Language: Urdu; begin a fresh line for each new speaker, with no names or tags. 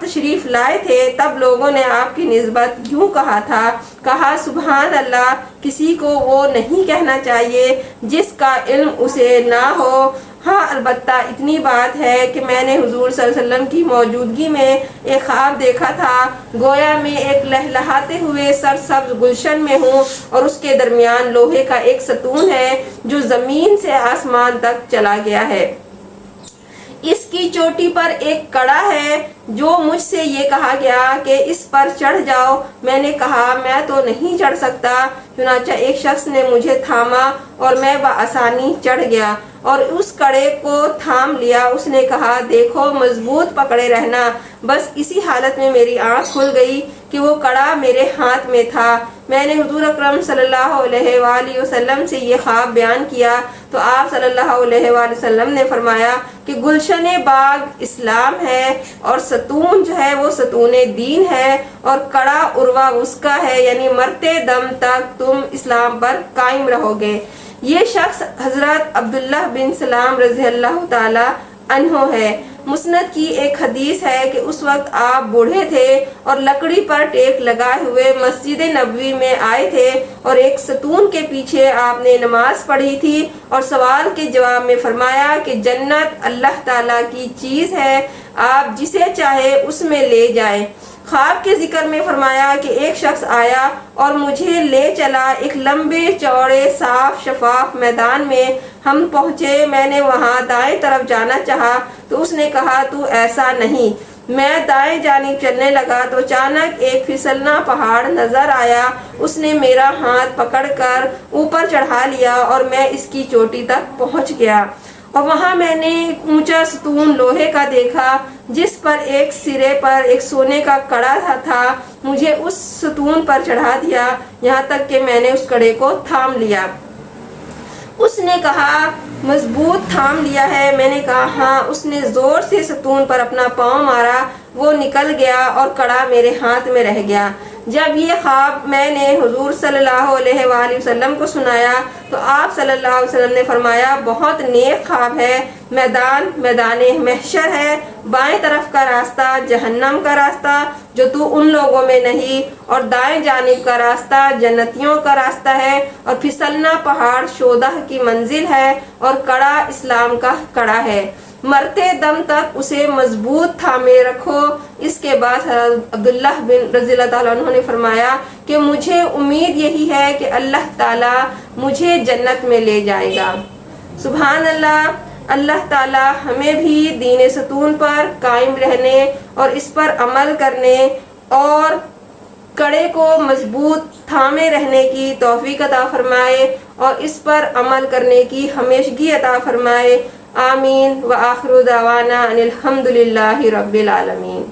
تشریف لائے تھے تب لوگوں نے آپ کی نسبت یوں کہا تھا، کہا سبحان اللہ، کسی کو وہ نہیں کہنا چاہیے جس کا علم اسے نہ ہو۔ ہاں البتہ اتنی بات ہے کہ میں نے حضور صلی اللہ علیہ وسلم کی موجودگی میں ایک خواب دیکھا تھا، گویا میں ایک لہلہاتے ہوئے سرسبز گلشن میں ہوں اور اس کے درمیان لوہے کا ایک ستون ہے جو زمین سے آسمان تک چلا گیا ہے۔ اس کی چوٹی پر ایک کڑا ہے جو مجھ سے یہ کہا گیا کہ اس پر چڑھ جاؤ۔ میں نے کہا میں تو نہیں چڑھ سکتا، چنانچہ ایک شخص نے مجھے تھاما اور میں بآسانی چڑھ گیا اور اس کڑے کو تھام لیا۔ اس نے کہا دیکھو مضبوط پکڑے رہنا۔ بس اسی حالت میں میری آنکھ کھل گئی کہ وہ کڑا میرے ہاتھ میں تھا۔ میں نے حضور اکرم صلی اللہ علیہ وآلہ وسلم سے یہ خواب بیان کیا تو آپ صلی اللہ علیہ وآلہ وسلم نے فرمایا کہ گلشن باغ اسلام ہے اور ستون جو ہے وہ ستون دین ہے اور کڑا عروہ وثقی ہے، یعنی مرتے دم تک تم اسلام پر قائم رہو گے۔ یہ شخص حضرت عبداللہ بن سلام رضی اللہ تعالی عنہ ہے۔ مسند کی ایک حدیث ہے کہ اس وقت آپ بوڑھے تھے اور لکڑی پر ٹیک لگائے ہوئے مسجد نبوی میں آئے تھے اور ایک ستون کے پیچھے آپ نے نماز پڑھی تھی اور سوال کے جواب میں فرمایا کہ جنت اللہ تعالیٰ کی چیز ہے، آپ جسے چاہے اس میں لے جائیں۔ خواب کے ذکر میں فرمایا کہ ایک شخص آیا اور مجھے لے چلا ایک لمبے چوڑے صاف شفاف میدان میں۔ ہم پہنچے، میں نے وہاں دائیں طرف جانا چاہا تو اس نے کہا تو ایسا نہیں۔ میں دائیں جانب چلنے لگا تو اچانک ایک پھسلنا پہاڑ نظر آیا۔ اس نے میرا ہاتھ پکڑ کر اوپر چڑھا لیا اور میں اس کی چوٹی تک پہنچ گیا اور وہاں میں نے ایک اونچا ستون لوہے کا دیکھا جس پر ایک سرے پر ایک سونے کا کڑا تھا۔ مجھے اس ستون پر چڑھا دیا یہاں تک کہ میں نے اس کڑے کو تھام لیا۔ اس نے کہا مضبوط تھام لیا ہے؟ میں نے کہا ہاں۔ اس نے زور سے ستون پر اپنا پاؤں مارا، وہ نکل گیا اور کڑا میرے ہاتھ میں رہ گیا۔ جب یہ خواب میں نے حضور صلی اللہ علیہ وآلہ وسلم کو سنایا تو آپ صلی اللہ علیہ وسلم نے فرمایا بہت نیک خواب ہے۔ میدان محشر ہے، بائیں طرف کا راستہ جہنم کا راستہ جو تو ان لوگوں میں نہیں، اور دائیں جانب کا راستہ جنتیوں کا راستہ ہے، اور پھسلنا پہاڑ شودہ کی منزل ہے اور کڑا اسلام کا کڑا ہے۔ مرتے دم تک اسے مضبوط تھامے رکھو۔ اس کے بعد حضرت عبداللہ بن رضی اللہ تعالیٰ عنہ نے فرمایا کہ مجھے امید یہی ہے کہ اللہ تعالیٰ مجھے جنت میں لے جائے گا۔ سبحان اللہ۔ اللہ تعالیٰ ہمیں بھی دین ستون پر قائم رہنے اور اس پر عمل کرنے اور کڑے کو مضبوط تھامے رہنے کی توفیق عطا فرمائے اور اس پر عمل کرنے کی ہمیشگی عطا فرمائے۔ آمین۔ وآخر دعوانا ان الحمد للہ رب العالمین۔